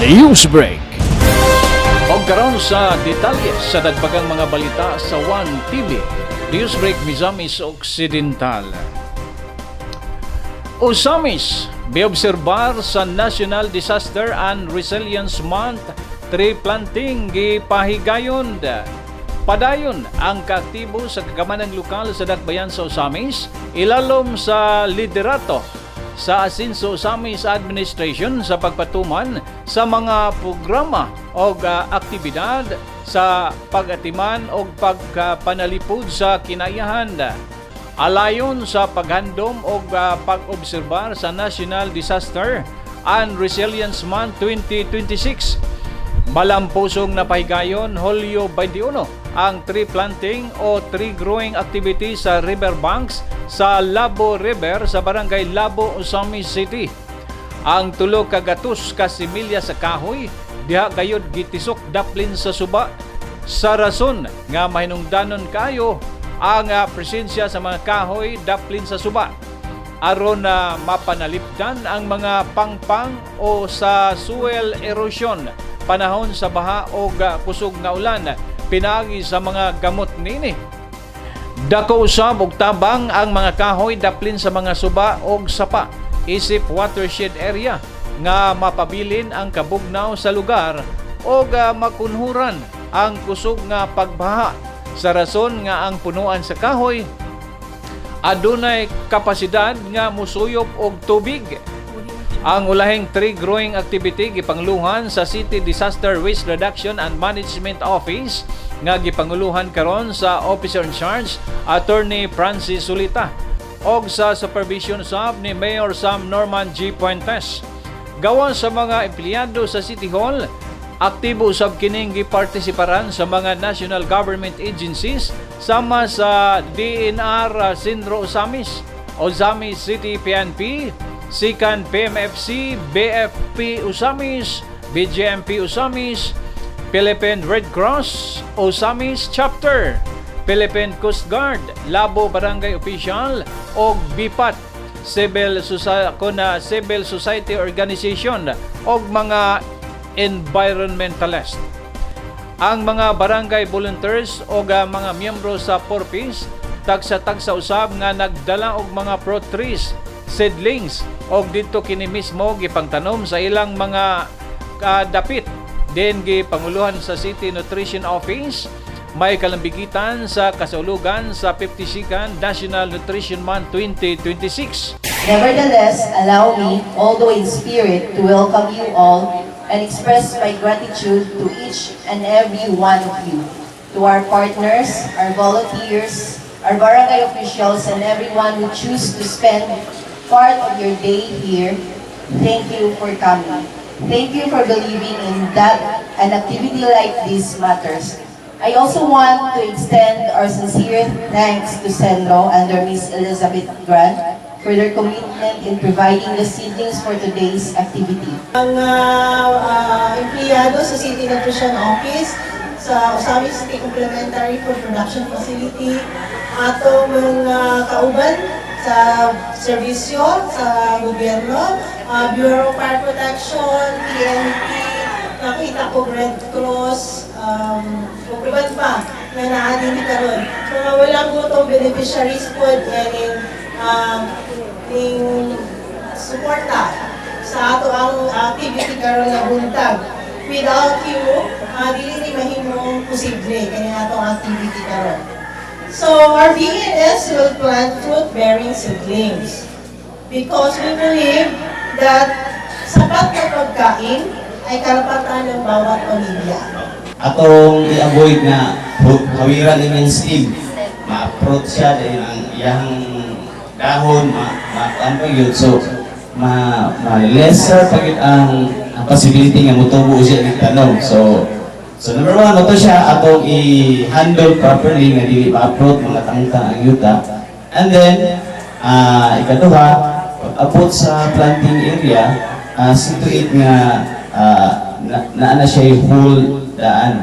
Newsbreak. Og karon sa detalye sa dagbagang mga balita sa One TV, Newsbreak Misamis Occidental. Usamis, biobserbar sa National Disaster and Resilience Month, tree planting gipahigayon. Padayon ang kaaktibo sa kagamanang lokal sa Dakbayan sa Usamis, ilalom sa liderato sa Asinso Usamis Administration sa pagpatuman sa mga programa o aktibidad sa pag-atiman o pagpanalipod sa kinayahan. Alayon sa paghandom o pag-obserbar sa National Disaster and Resilience Month 2026. Malampusong napahigayon Hulyo 21 ang tree planting o tree growing activity sa riverbanks sa Labo River sa Barangay Labo, Usamis City. Ang tulo ka gatos ka similya sa kahoy diha gayud gitisok daplin sa suba sa rason nga mahinungdanon kayo ang presensya sa mga kahoy daplin sa suba aron na mapanalipdan ang mga pangpang o sa soil erosion panahon sa baha o kusog na ulan pinaagi sa mga gamot nini. Dako usab og tabang ang mga kahoy daplin sa mga suba og sapa isip watershed area nga mapabilin ang kabugnaw sa lugar o makunhuran ang kusog nga pagbaha sa rason nga ang punuan sa kahoy adunay kapasidad nga musuyop og tubig. Ang ulahing tree growing activity gipanguluhan sa City Disaster Risk Reduction and Management Office nga gipanguluhan karon sa Officer in Charge Attorney Francis Sulita og sa supervision sab ni Mayor Sam Norman G. Puentes. Gawan sa mga empleyado sa City Hall, aktibo sab kining gipartisiparan sa mga national government agencies sama sa DNR Sindro Usamis, Usamis City PNP, Sikan PMFC, BFP Usamis, BJMP Usamis, Philippine Red Cross Usamis Chapter, Philippine Coast Guard, Labo Barangay Official o BIPAT, Civil Society Organization o mga environmentalist. Ang mga barangay volunteers o mga miyembro sa Porpis tagsa-tagsa usab nga nagdala og mga fruit trees, seedlings og dito kini mismo gipangtanom sa ilang mga dapit. Then gipanguluhan sa City Nutrition Office may kalambigitan sa kasaulugan sa 52nd National Nutrition Month 2026. Nevertheless, allow me, although in spirit, to welcome you all and express my gratitude to each and every one of you, to our partners, our volunteers, our barangay officials, and everyone who choose to spend part of your day here. Thank you for coming. Thank you for believing in that an activity like this matters. I also want to extend our sincere thanks to Senro under Ms. Elizabeth Grant for their commitment in providing the seedlings for today's activity. Ang empleyado sa City Nutrition Office sa Usamis City Complementary Food Production Facility, atong mga kauban sa serbisyo sa gobyerno, Bureau of Fire Protection, PNP, nakita ko Red Cross, kung iban pa na naanini karon. Mga walang gutong beneficiaries po ning suporta sa ato ang activity karon nga buntag. Without you, dili ni mahimong posible kani atong activity karon. So our BNS will plant fruit-bearing seedlings because we believe that sapat na pagkain ay karapatan ng bawat pamilya. Atong i-avoid na hawiran din yung stem. Ma-approach siya dahil ang iyang dahon, ma-ampag yun. So, ma-lesser pagit ang possibility nga mutubo siya ng tanong. So number one, ito siya atong i-handle properly nga dili ma-approach mga tangtang ang yuta. And then, ikaduha, pag-abot sa planting area, situate nga na siya yung whole daan.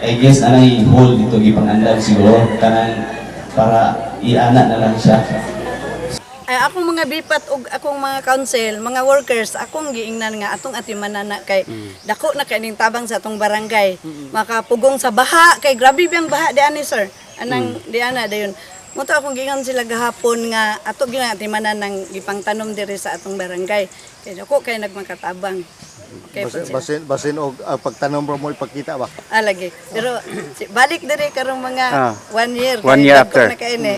I guess na yung whole dito gipang-andam siguro kanang para i-anak na lang siya. Nga akong mga bipat ug akong mga council, mga workers, akong giingnan nga atong atimanan na kay dako na kay ning tabang sa atong barangay. Makapugong sa baha kay grabe biyang baha di ani sir. Anang di ana dayon. Muto akong gingon sila gahapon nga ato gyud atimanan ng gipangtanom diri sa atong barangay. Kay dako kay nagmakatabang. Okay, Basin og pagtanom mo ipakita ba? lagi. Pero balik diri karong mga 1 year. 1 year after. Na kaini.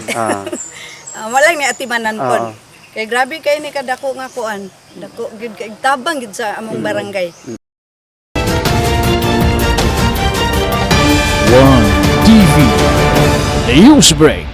Walang ni atimanan pon. Kay grabe kay ni kadako nga kuan. Dako gyud kay tabang gyud sa among barangay. One TV News Break.